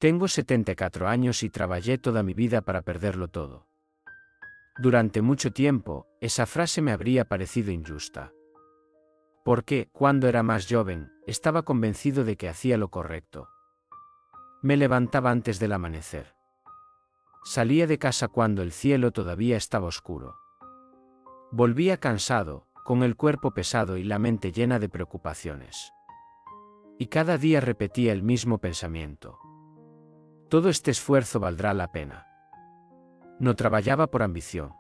Tengo 74 años y trabajé toda mi vida para perderlo todo. Durante mucho tiempo, esa frase me habría parecido injusta. Porque, cuando era más joven, estaba convencido de que hacía lo correcto. Me levantaba antes del amanecer. Salía de casa cuando el cielo todavía estaba oscuro. Volvía cansado, con el cuerpo pesado y la mente llena de preocupaciones. Y cada día repetía el mismo pensamiento. Todo este esfuerzo valdrá la pena. No trabajaba por ambición.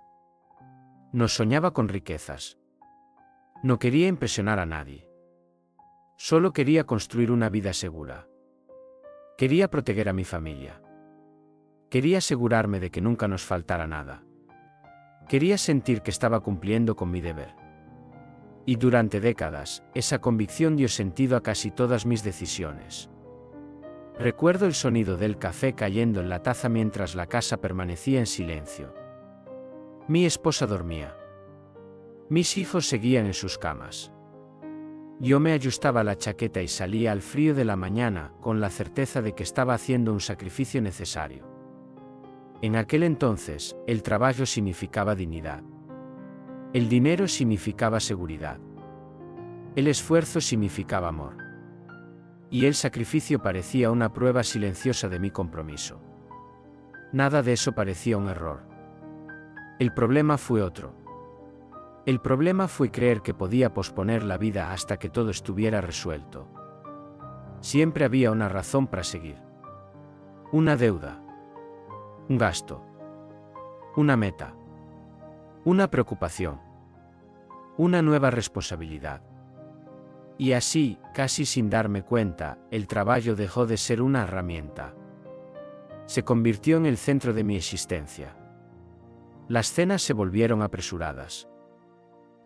No soñaba con riquezas. No quería impresionar a nadie. Solo quería construir una vida segura. Quería proteger a mi familia. Quería asegurarme de que nunca nos faltara nada. Quería sentir que estaba cumpliendo con mi deber. Y durante décadas, esa convicción dio sentido a casi todas mis decisiones. Recuerdo el sonido del café cayendo en la taza mientras la casa permanecía en silencio. Mi esposa dormía. Mis hijos seguían en sus camas. Yo me ajustaba la chaqueta y salía al frío de la mañana, con la certeza de que estaba haciendo un sacrificio necesario. En aquel entonces, el trabajo significaba dignidad. El dinero significaba seguridad. El esfuerzo significaba amor. Y el sacrificio parecía una prueba silenciosa de mi compromiso. Nada de eso parecía un error. El problema fue otro. El problema fue creer que podía posponer la vida hasta que todo estuviera resuelto. Siempre había una razón para seguir. Una deuda. Un gasto. Una meta. Una preocupación. Una nueva responsabilidad. Y así, casi sin darme cuenta, el trabajo dejó de ser una herramienta. Se convirtió en el centro de mi existencia. Las cenas se volvieron apresuradas.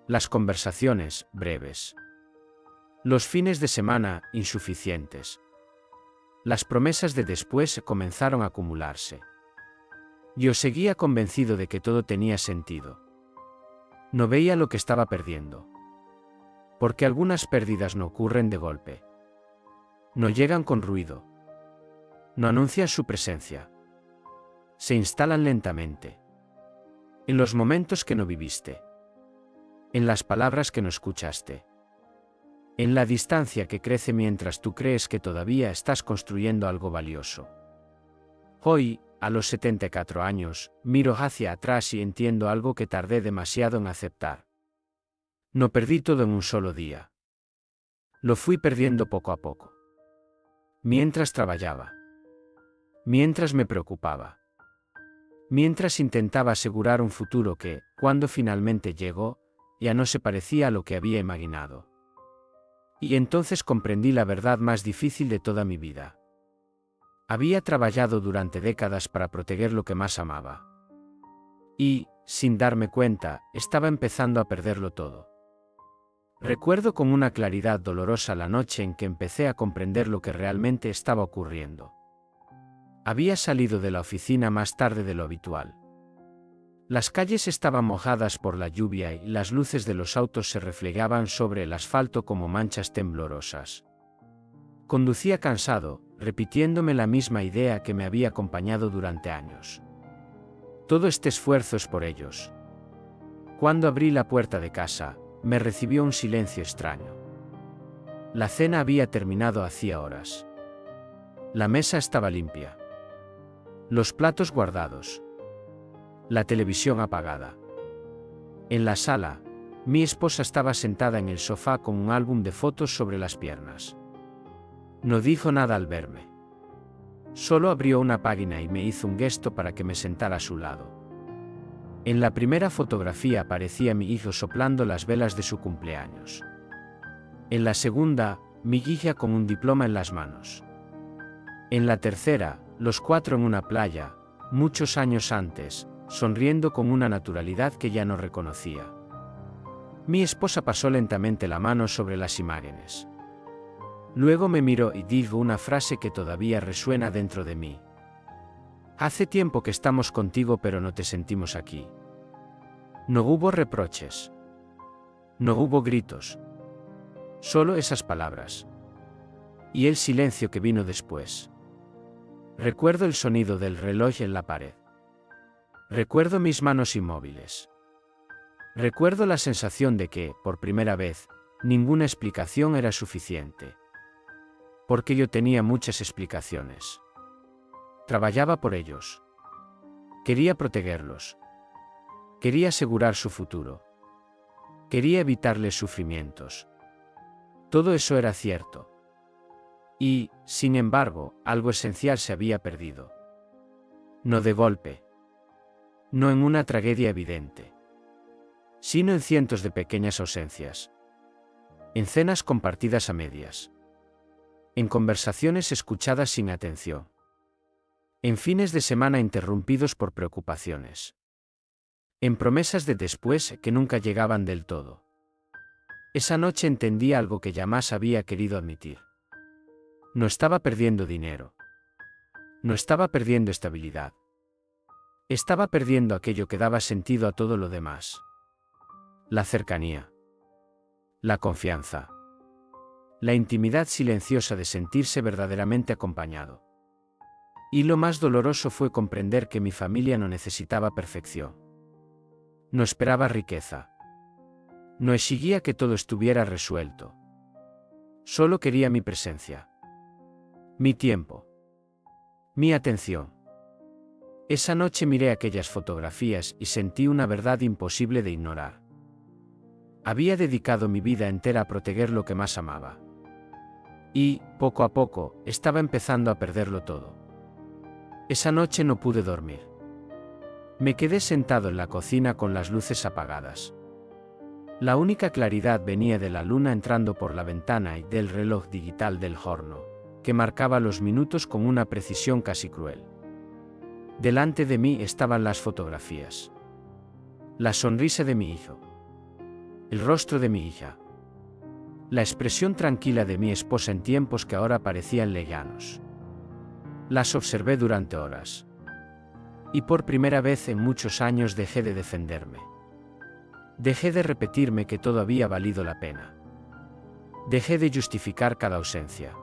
Las conversaciones, breves. Los fines de semana, insuficientes. Las promesas de después comenzaron a acumularse. Yo seguía convencido de que todo tenía sentido. No veía lo que estaba perdiendo. Porque algunas pérdidas no ocurren de golpe. No llegan con ruido. No anuncian su presencia. Se instalan lentamente. En los momentos que no viviste. En las palabras que no escuchaste. En la distancia que crece mientras tú crees que todavía estás construyendo algo valioso. Hoy, a los 74 años, miro hacia atrás y entiendo algo que tardé demasiado en aceptar. No perdí todo en un solo día. Lo fui perdiendo poco a poco. Mientras trabajaba. Mientras me preocupaba. Mientras intentaba asegurar un futuro que, cuando finalmente llegó, ya no se parecía a lo que había imaginado. Y entonces comprendí la verdad más difícil de toda mi vida. Había trabajado durante décadas para proteger lo que más amaba. Y, sin darme cuenta, estaba empezando a perderlo todo. Recuerdo con una claridad dolorosa la noche en que empecé a comprender lo que realmente estaba ocurriendo. Había salido de la oficina más tarde de lo habitual. Las calles estaban mojadas por la lluvia y las luces de los autos se reflejaban sobre el asfalto como manchas temblorosas. Conducía cansado, repitiéndome la misma idea que me había acompañado durante años. Todo este esfuerzo es por ellos. Cuando abrí la puerta de casa, me recibió un silencio extraño. La cena había terminado hacía horas. La mesa estaba limpia. Los platos guardados. La televisión apagada. En la sala, mi esposa estaba sentada en el sofá con un álbum de fotos sobre las piernas. No dijo nada al verme. Solo abrió una página y me hizo un gesto para que me sentara a su lado. En la primera fotografía aparecía mi hijo soplando las velas de su cumpleaños. En la segunda, mi hija con un diploma en las manos. En la tercera, los cuatro en una playa, muchos años antes, sonriendo con una naturalidad que ya no reconocía. Mi esposa pasó lentamente la mano sobre las imágenes. Luego me miró y dijo una frase que todavía resuena dentro de mí. Hace tiempo que estamos contigo pero no te sentimos aquí. No hubo reproches. No hubo gritos. Solo esas palabras. Y el silencio que vino después. Recuerdo el sonido del reloj en la pared. Recuerdo mis manos inmóviles. Recuerdo la sensación de que, por primera vez, ninguna explicación era suficiente. Porque yo tenía muchas explicaciones. Trabajaba por ellos. Quería protegerlos. Quería asegurar su futuro. Quería evitarles sufrimientos. Todo eso era cierto. Y, sin embargo, algo esencial se había perdido. No de golpe. No en una tragedia evidente. Sino en cientos de pequeñas ausencias. En cenas compartidas a medias. En conversaciones escuchadas sin atención. En fines de semana interrumpidos por preocupaciones. En promesas de después que nunca llegaban del todo. Esa noche entendí algo que jamás había querido admitir. No estaba perdiendo dinero. No estaba perdiendo estabilidad. Estaba perdiendo aquello que daba sentido a todo lo demás. La cercanía. La confianza. La intimidad silenciosa de sentirse verdaderamente acompañado. Y lo más doloroso fue comprender que mi familia no necesitaba perfección. No esperaba riqueza. No exigía que todo estuviera resuelto. Solo quería mi presencia. Mi tiempo. Mi atención. Esa noche miré aquellas fotografías y sentí una verdad imposible de ignorar. Había dedicado mi vida entera a proteger lo que más amaba. Y, poco a poco, estaba empezando a perderlo todo. Esa noche no pude dormir. Me quedé sentado en la cocina con las luces apagadas. La única claridad venía de la luna entrando por la ventana y del reloj digital del horno, que marcaba los minutos con una precisión casi cruel. Delante de mí estaban las fotografías. La sonrisa de mi hijo. El rostro de mi hija. La expresión tranquila de mi esposa en tiempos que ahora parecían lejanos. Las observé durante horas. Y por primera vez en muchos años dejé de defenderme. Dejé de repetirme que todo había valido la pena. Dejé de justificar cada ausencia.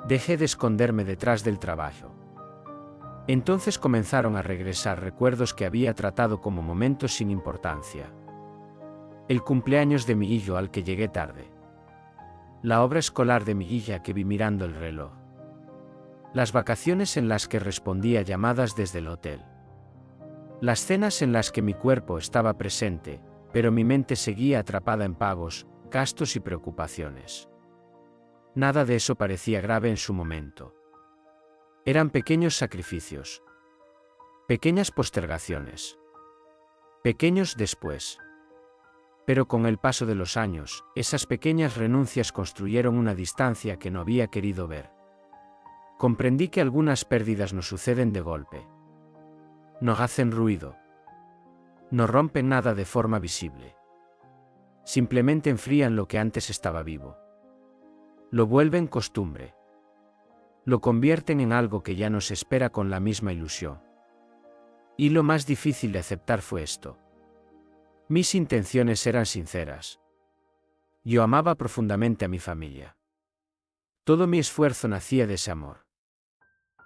Dejé de esconderme detrás del trabajo. Entonces comenzaron a regresar recuerdos que había tratado como momentos sin importancia. El cumpleaños de mi hijo al que llegué tarde. La obra escolar de mi hija que vi mirando el reloj. Las vacaciones en las que respondí a llamadas desde el hotel. Las cenas en las que mi cuerpo estaba presente, pero mi mente seguía atrapada en pagos, gastos y preocupaciones. Nada de eso parecía grave en su momento. Eran pequeños sacrificios. Pequeñas postergaciones. Pequeños después. Pero con el paso de los años, esas pequeñas renuncias construyeron una distancia que no había querido ver. Comprendí que algunas pérdidas no suceden de golpe. No hacen ruido. No rompen nada de forma visible. Simplemente enfrían lo que antes estaba vivo. Lo vuelven costumbre. Lo convierten en algo que ya no se espera con la misma ilusión. Y lo más difícil de aceptar fue esto. Mis intenciones eran sinceras. Yo amaba profundamente a mi familia. Todo mi esfuerzo nacía de ese amor.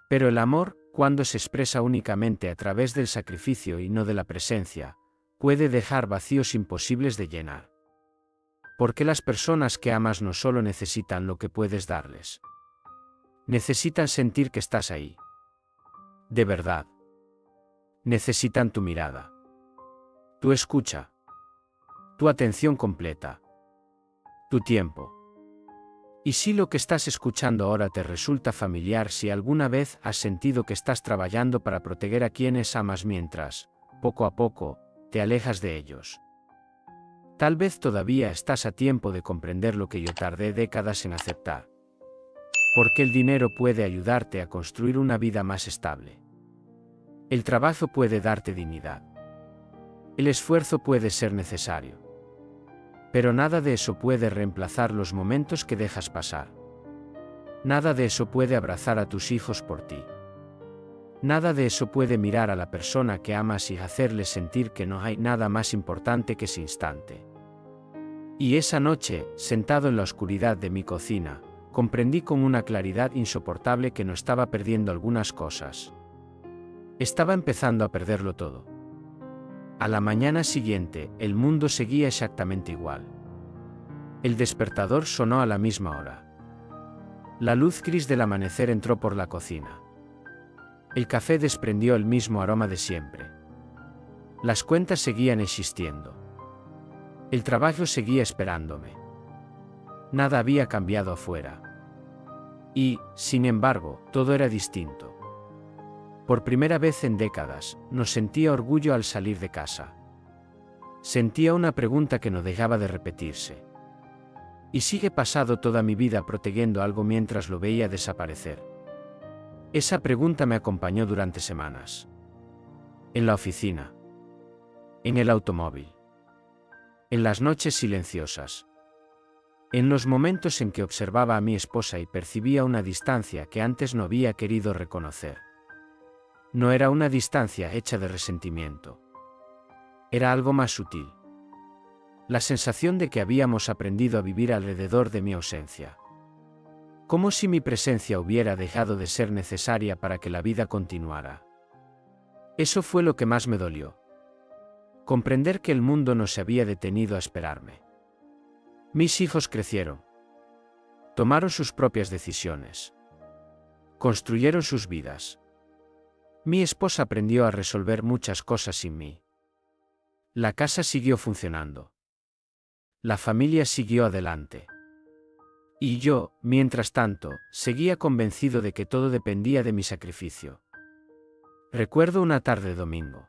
Pero el amor, cuando se expresa únicamente a través del sacrificio y no de la presencia, puede dejar vacíos imposibles de llenar. Porque las personas que amas no solo necesitan lo que puedes darles. Necesitan sentir que estás ahí. De verdad. Necesitan tu mirada. Tu escucha. Tu atención completa. Tu tiempo. Y si lo que estás escuchando ahora te resulta familiar, si alguna vez has sentido que estás trabajando para proteger a quienes amas mientras, poco a poco, te alejas de ellos. Tal vez todavía estás a tiempo de comprender lo que yo tardé décadas en aceptar. Porque el dinero puede ayudarte a construir una vida más estable. El trabajo puede darte dignidad. El esfuerzo puede ser necesario. Pero nada de eso puede reemplazar los momentos que dejas pasar. Nada de eso puede abrazar a tus hijos por ti. Nada de eso puede mirar a la persona que amas y hacerle sentir que no hay nada más importante que ese instante. Y esa noche, sentado en la oscuridad de mi cocina, comprendí con una claridad insoportable que no estaba perdiendo algunas cosas. Estaba empezando a perderlo todo. A la mañana siguiente, el mundo seguía exactamente igual. El despertador sonó a la misma hora. La luz gris del amanecer entró por la cocina. El café desprendió el mismo aroma de siempre. Las cuentas seguían existiendo. El trabajo seguía esperándome. Nada había cambiado afuera. Y, sin embargo, todo era distinto. Por primera vez en décadas, no sentía orgullo al salir de casa. Sentía una pregunta que no dejaba de repetirse. ¿Y sigue pasado toda mi vida protegiendo algo mientras lo veía desaparecer? Esa pregunta me acompañó durante semanas. En la oficina. En el automóvil. En las noches silenciosas. En los momentos en que observaba a mi esposa y percibía una distancia que antes no había querido reconocer. No era una distancia hecha de resentimiento. Era algo más sutil. La sensación de que habíamos aprendido a vivir alrededor de mi ausencia. Como si mi presencia hubiera dejado de ser necesaria para que la vida continuara. Eso fue lo que más me dolió. Comprender que el mundo no se había detenido a esperarme. Mis hijos crecieron. Tomaron sus propias decisiones. Construyeron sus vidas. Mi esposa aprendió a resolver muchas cosas sin mí. La casa siguió funcionando. La familia siguió adelante. Y yo, mientras tanto, seguía convencido de que todo dependía de mi sacrificio. Recuerdo una tarde de domingo.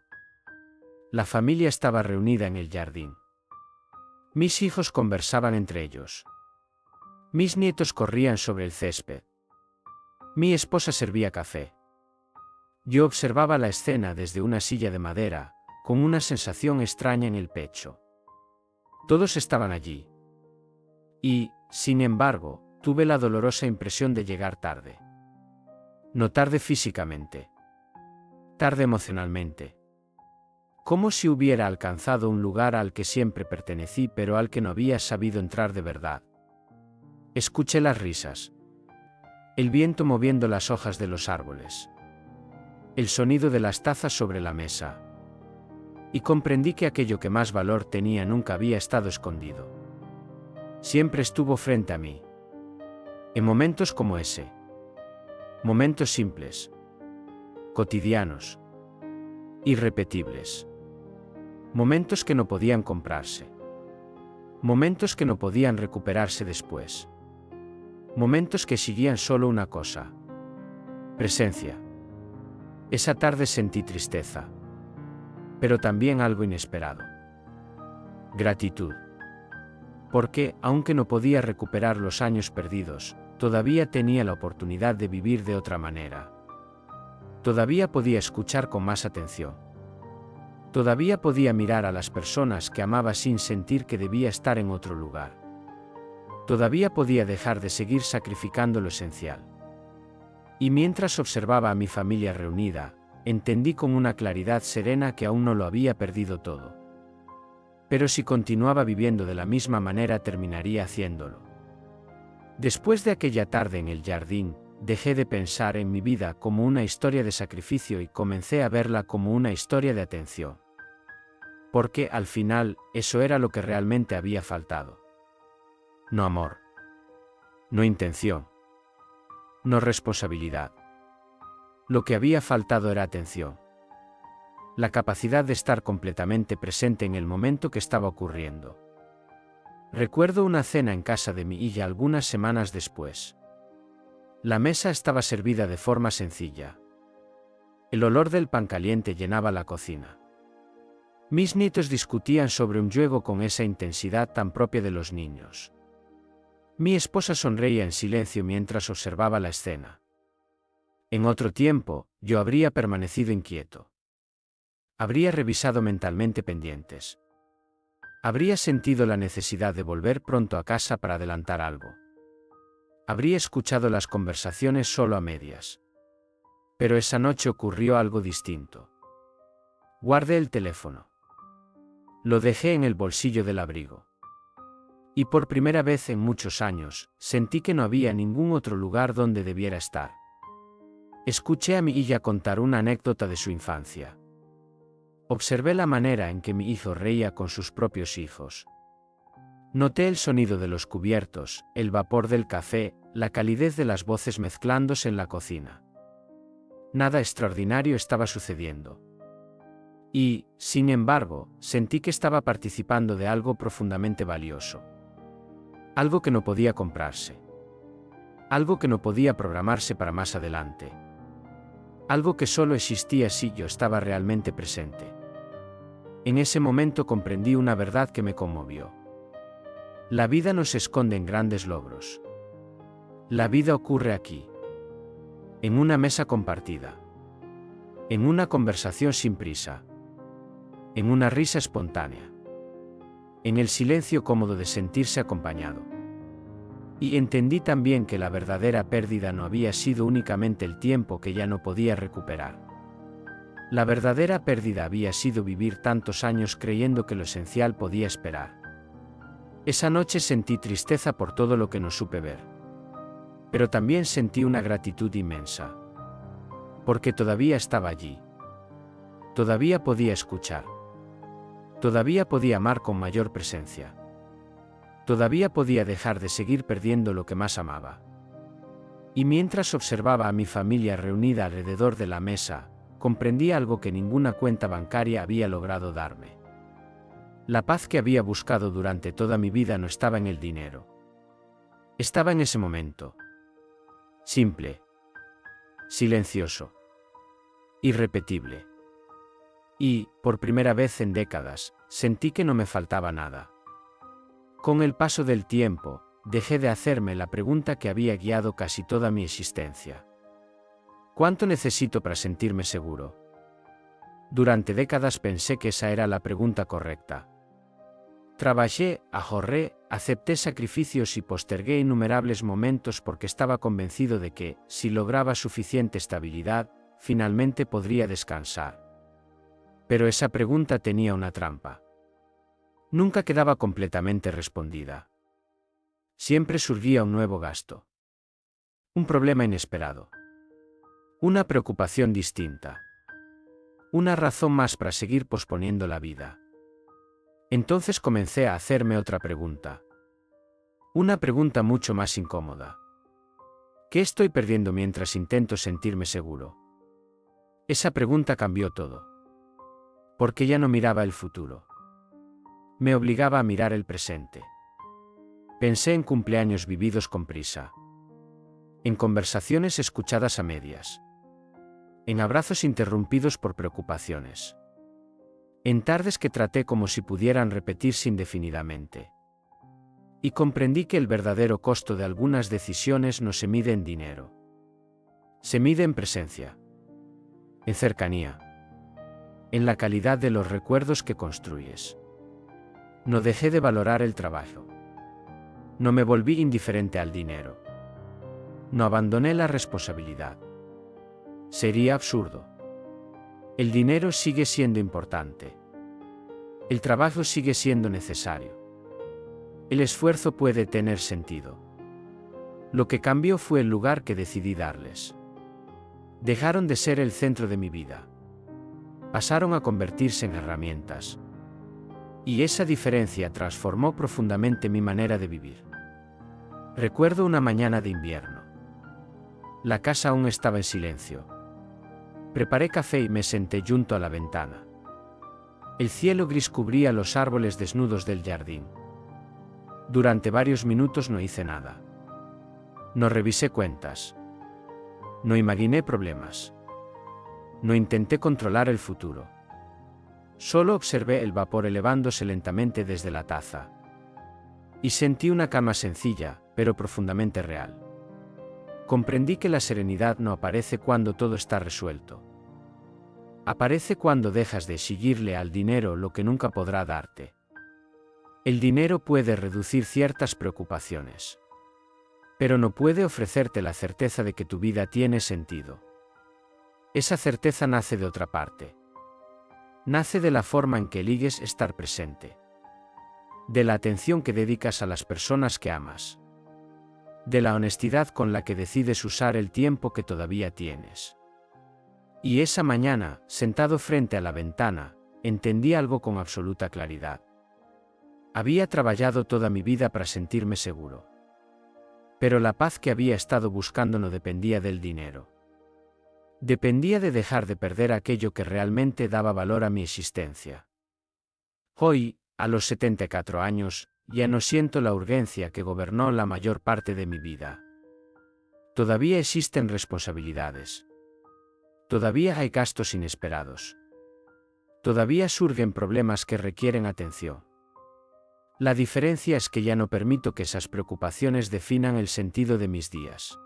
La familia estaba reunida en el jardín. Mis hijos conversaban entre ellos. Mis nietos corrían sobre el césped. Mi esposa servía café. Yo observaba la escena desde una silla de madera, con una sensación extraña en el pecho. Todos estaban allí. Y, sin embargo, tuve la dolorosa impresión de llegar tarde. No tarde físicamente. Tarde emocionalmente. Como si hubiera alcanzado un lugar al que siempre pertenecí pero al que no había sabido entrar de verdad. Escuché las risas. El viento moviendo las hojas de los árboles. El sonido de las tazas sobre la mesa. Y comprendí que aquello que más valor tenía nunca había estado escondido. Siempre estuvo frente a mí. En momentos como ese. Momentos simples. Cotidianos. Irrepetibles. Momentos que no podían comprarse. Momentos que no podían recuperarse después. Momentos que exigían solo una cosa. Presencia. Esa tarde sentí tristeza. Pero también algo inesperado. Gratitud. Porque, aunque no podía recuperar los años perdidos, todavía tenía la oportunidad de vivir de otra manera. Todavía podía escuchar con más atención. Todavía podía mirar a las personas que amaba sin sentir que debía estar en otro lugar. Todavía podía dejar de seguir sacrificando lo esencial. Y mientras observaba a mi familia reunida, entendí con una claridad serena que aún no lo había perdido todo. Pero si continuaba viviendo de la misma manera terminaría haciéndolo. Después de aquella tarde en el jardín, dejé de pensar en mi vida como una historia de sacrificio y comencé a verla como una historia de atención. Porque, al final, eso era lo que realmente había faltado. No amor. No intención. No responsabilidad. Lo que había faltado era atención. La capacidad de estar completamente presente en el momento que estaba ocurriendo. Recuerdo una cena en casa de mi hija algunas semanas después. La mesa estaba servida de forma sencilla. El olor del pan caliente llenaba la cocina. Mis nietos discutían sobre un juego con esa intensidad tan propia de los niños. Mi esposa sonreía en silencio mientras observaba la escena. En otro tiempo, yo habría permanecido inquieto. Habría revisado mentalmente pendientes. Habría sentido la necesidad de volver pronto a casa para adelantar algo. Habría escuchado las conversaciones solo a medias. Pero esa noche ocurrió algo distinto. Guardé el teléfono. Lo dejé en el bolsillo del abrigo. Y por primera vez en muchos años, sentí que no había ningún otro lugar donde debiera estar. Escuché a mi hija contar una anécdota de su infancia. Observé la manera en que mi hijo reía con sus propios hijos. Noté el sonido de los cubiertos, el vapor del café, la calidez de las voces mezclándose en la cocina. Nada extraordinario estaba sucediendo. Y, sin embargo, sentí que estaba participando de algo profundamente valioso. Algo que no podía comprarse. Algo que no podía programarse para más adelante. Algo que solo existía si yo estaba realmente presente. En ese momento comprendí una verdad que me conmovió. La vida no se esconde en grandes logros. La vida ocurre aquí. En una mesa compartida. En una conversación sin prisa. En una risa espontánea. En el silencio cómodo de sentirse acompañado. Y entendí también que la verdadera pérdida no había sido únicamente el tiempo que ya no podía recuperar. La verdadera pérdida había sido vivir tantos años creyendo que lo esencial podía esperar. Esa noche sentí tristeza por todo lo que no supe ver. Pero también sentí una gratitud inmensa. Porque todavía estaba allí. Todavía podía escuchar. Todavía podía amar con mayor presencia. Todavía podía dejar de seguir perdiendo lo que más amaba. Y mientras observaba a mi familia reunida alrededor de la mesa, comprendí algo que ninguna cuenta bancaria había logrado darme. La paz que había buscado durante toda mi vida no estaba en el dinero. Estaba en ese momento. Simple. Silencioso. Irrepetible. Y, por primera vez en décadas, sentí que no me faltaba nada. Con el paso del tiempo, dejé de hacerme la pregunta que había guiado casi toda mi existencia. ¿Cuánto necesito para sentirme seguro? Durante décadas pensé que esa era la pregunta correcta. Trabajé, ahorré, acepté sacrificios y postergué innumerables momentos porque estaba convencido de que, si lograba suficiente estabilidad, finalmente podría descansar. Pero esa pregunta tenía una trampa. Nunca quedaba completamente respondida. Siempre surgía un nuevo gasto. Un problema inesperado. Una preocupación distinta. Una razón más para seguir posponiendo la vida. Entonces comencé a hacerme otra pregunta. Una pregunta mucho más incómoda. ¿Qué estoy perdiendo mientras intento sentirme seguro? Esa pregunta cambió todo. Porque ya no miraba el futuro. Me obligaba a mirar el presente. Pensé en cumpleaños vividos con prisa. En conversaciones escuchadas a medias. En abrazos interrumpidos por preocupaciones. En tardes que traté como si pudieran repetirse indefinidamente. Y comprendí que el verdadero costo de algunas decisiones no se mide en dinero. Se mide en presencia. En cercanía. En la calidad de los recuerdos que construyes. No dejé de valorar el trabajo. No me volví indiferente al dinero. No abandoné la responsabilidad. Sería absurdo. El dinero sigue siendo importante. El trabajo sigue siendo necesario. El esfuerzo puede tener sentido. Lo que cambió fue el lugar que decidí darles. Dejaron de ser el centro de mi vida. Pasaron a convertirse en herramientas. Y esa diferencia transformó profundamente mi manera de vivir. Recuerdo una mañana de invierno. La casa aún estaba en silencio. Preparé café y me senté junto a la ventana. El cielo gris cubría los árboles desnudos del jardín. Durante varios minutos no hice nada. No revisé cuentas. No imaginé problemas. No intenté controlar el futuro. Solo observé el vapor elevándose lentamente desde la taza. Y sentí una calma sencilla, pero profundamente real. Comprendí que la serenidad no aparece cuando todo está resuelto. Aparece cuando dejas de exigirle al dinero lo que nunca podrá darte. El dinero puede reducir ciertas preocupaciones. Pero no puede ofrecerte la certeza de que tu vida tiene sentido. Esa certeza nace de otra parte. Nace de la forma en que eliges estar presente. de la atención que dedicas a las personas que amas, de la honestidad con la que decides usar el tiempo que todavía tienes. Y esa mañana, sentado frente a la ventana, entendí algo con absoluta claridad. Había trabajado toda mi vida para sentirme seguro. Pero la paz que había estado buscando no dependía del dinero. Dependía de dejar de perder aquello que realmente daba valor a mi existencia. Hoy, a los 74 años, ya no siento la urgencia que gobernó la mayor parte de mi vida. Todavía existen responsabilidades. Todavía hay gastos inesperados. Todavía surgen problemas que requieren atención. La diferencia es que ya no permito que esas preocupaciones definan el sentido de mis días.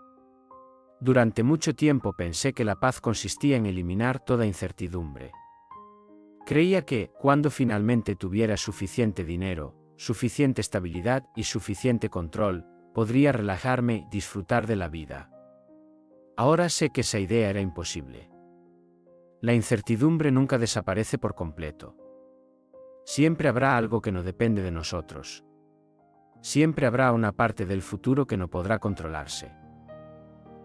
Durante mucho tiempo pensé que la paz consistía en eliminar toda incertidumbre. Creía que, cuando finalmente tuviera suficiente dinero, suficiente estabilidad y suficiente control, podría relajarme y disfrutar de la vida. Ahora sé que esa idea era imposible. La incertidumbre nunca desaparece por completo. Siempre habrá algo que no depende de nosotros. Siempre habrá una parte del futuro que no podrá controlarse.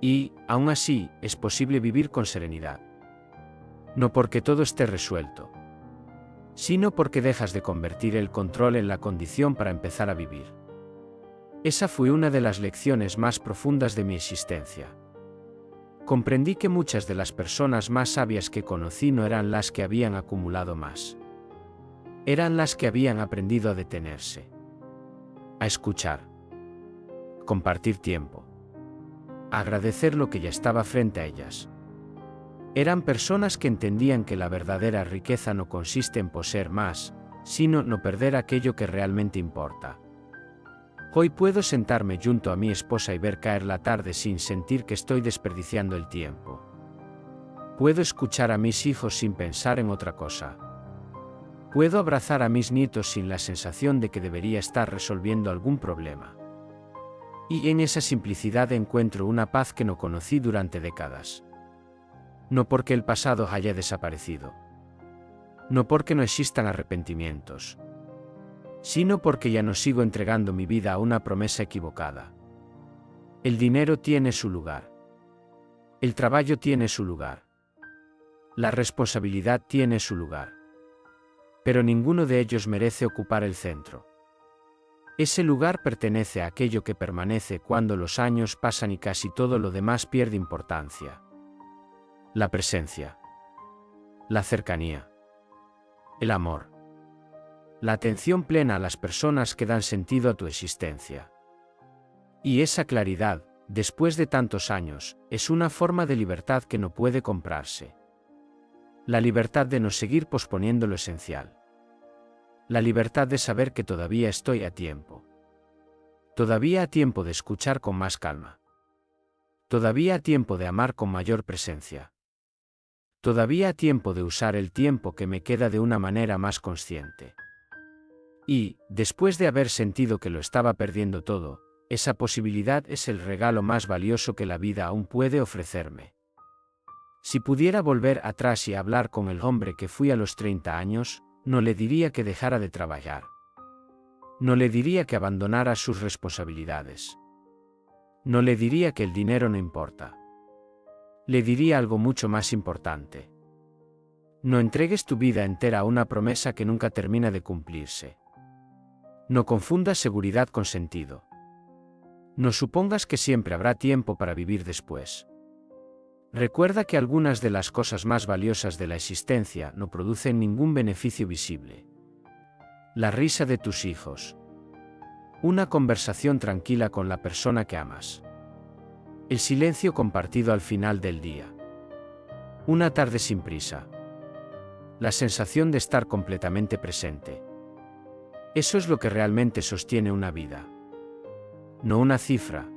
Y, aún así, es posible vivir con serenidad. No porque todo esté resuelto, sino porque dejas de convertir el control en la condición para empezar a vivir. Esa fue una de las lecciones más profundas de mi existencia. Comprendí que muchas de las personas más sabias que conocí no eran las que habían acumulado más. Eran las que habían aprendido a detenerse, a escuchar, compartir tiempo, a agradecer lo que ya estaba frente a ellas. Eran personas que entendían que la verdadera riqueza no consiste en poseer más, sino no perder aquello que realmente importa. Hoy puedo sentarme junto a mi esposa y ver caer la tarde sin sentir que estoy desperdiciando el tiempo. Puedo escuchar a mis hijos sin pensar en otra cosa. Puedo abrazar a mis nietos sin la sensación de que debería estar resolviendo algún problema. Y en esa simplicidad encuentro una paz que no conocí durante décadas. No porque el pasado haya desaparecido. No porque no existan arrepentimientos. Sino porque ya no sigo entregando mi vida a una promesa equivocada. El dinero tiene su lugar. El trabajo tiene su lugar. La responsabilidad tiene su lugar. Pero ninguno de ellos merece ocupar el centro. Ese lugar pertenece a aquello que permanece cuando los años pasan y casi todo lo demás pierde importancia. La presencia. La cercanía. El amor. La atención plena a las personas que dan sentido a tu existencia. Y esa claridad, después de tantos años, es una forma de libertad que no puede comprarse. La libertad de no seguir posponiendo lo esencial. La libertad de saber que todavía estoy a tiempo. Todavía a tiempo de escuchar con más calma. Todavía a tiempo de amar con mayor presencia. Todavía a tiempo de usar el tiempo que me queda de una manera más consciente. Y, después de haber sentido que lo estaba perdiendo todo, esa posibilidad es el regalo más valioso que la vida aún puede ofrecerme. Si pudiera volver atrás y hablar con el hombre que fui a los 30 años, no le diría que dejara de trabajar. No le diría que abandonara sus responsabilidades. No le diría que el dinero no importa. Le diría algo mucho más importante. No entregues tu vida entera a una promesa que nunca termina de cumplirse. No confundas seguridad con sentido. No supongas que siempre habrá tiempo para vivir después. Recuerda que algunas de las cosas más valiosas de la existencia no producen ningún beneficio visible. La risa de tus hijos. Una conversación tranquila con la persona que amas. El silencio compartido al final del día. Una tarde sin prisa. La sensación de estar completamente presente. Eso es lo que realmente sostiene una vida. No una cifra.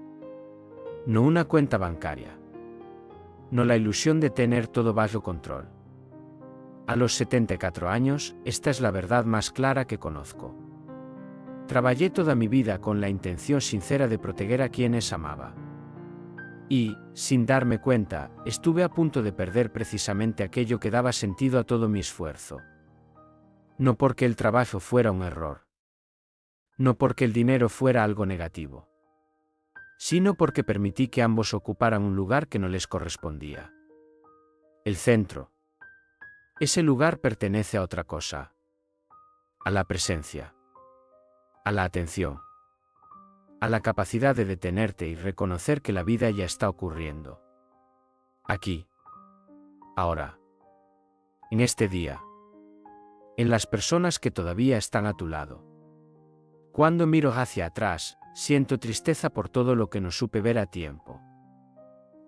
No una cuenta bancaria. No la ilusión de tener todo bajo control. A los 74 años, esta es la verdad más clara que conozco. Trabajé toda mi vida con la intención sincera de proteger a quienes amaba. Y, sin darme cuenta, estuve a punto de perder precisamente aquello que daba sentido a todo mi esfuerzo. No porque el trabajo fuera un error. No porque el dinero fuera algo negativo, sino porque permití que ambos ocuparan un lugar que no les correspondía. El centro. Ese lugar pertenece a otra cosa. A la presencia. A la atención. A la capacidad de detenerte y reconocer que la vida ya está ocurriendo. Aquí. Ahora. En este día. En las personas que todavía están a tu lado. Cuando miro hacia atrás, siento tristeza por todo lo que no supe ver a tiempo.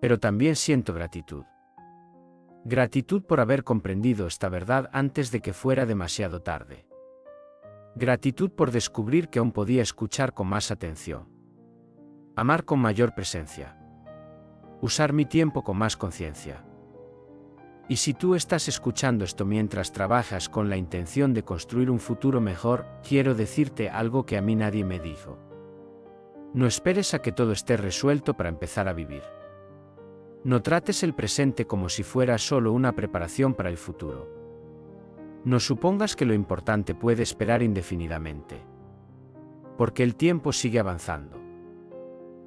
Pero también siento gratitud. Gratitud por haber comprendido esta verdad antes de que fuera demasiado tarde. Gratitud por descubrir que aún podía escuchar con más atención. Amar con mayor presencia. Usar mi tiempo con más conciencia. Y si tú estás escuchando esto mientras trabajas con la intención de construir un futuro mejor, quiero decirte algo que a mí nadie me dijo. No esperes a que todo esté resuelto para empezar a vivir. No trates el presente como si fuera solo una preparación para el futuro. No supongas que lo importante puede esperar indefinidamente. Porque el tiempo sigue avanzando.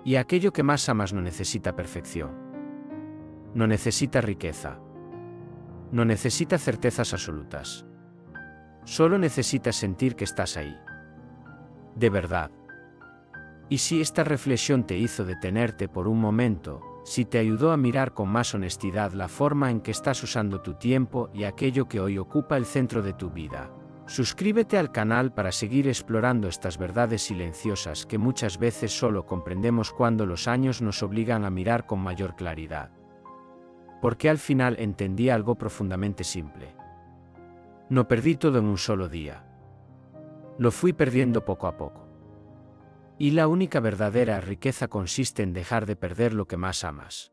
Y aquello que más amas no necesita perfección. No necesita riqueza. No necesita certezas absolutas. Solo necesitas sentir que estás ahí. De verdad. Y si esta reflexión te hizo detenerte por un momento, si te ayudó a mirar con más honestidad la forma en que estás usando tu tiempo y aquello que hoy ocupa el centro de tu vida, suscríbete al canal para seguir explorando estas verdades silenciosas que muchas veces solo comprendemos cuando los años nos obligan a mirar con mayor claridad. Porque al final entendí algo profundamente simple. No perdí todo en un solo día. Lo fui perdiendo poco a poco. Y la única verdadera riqueza consiste en dejar de perder lo que más amas.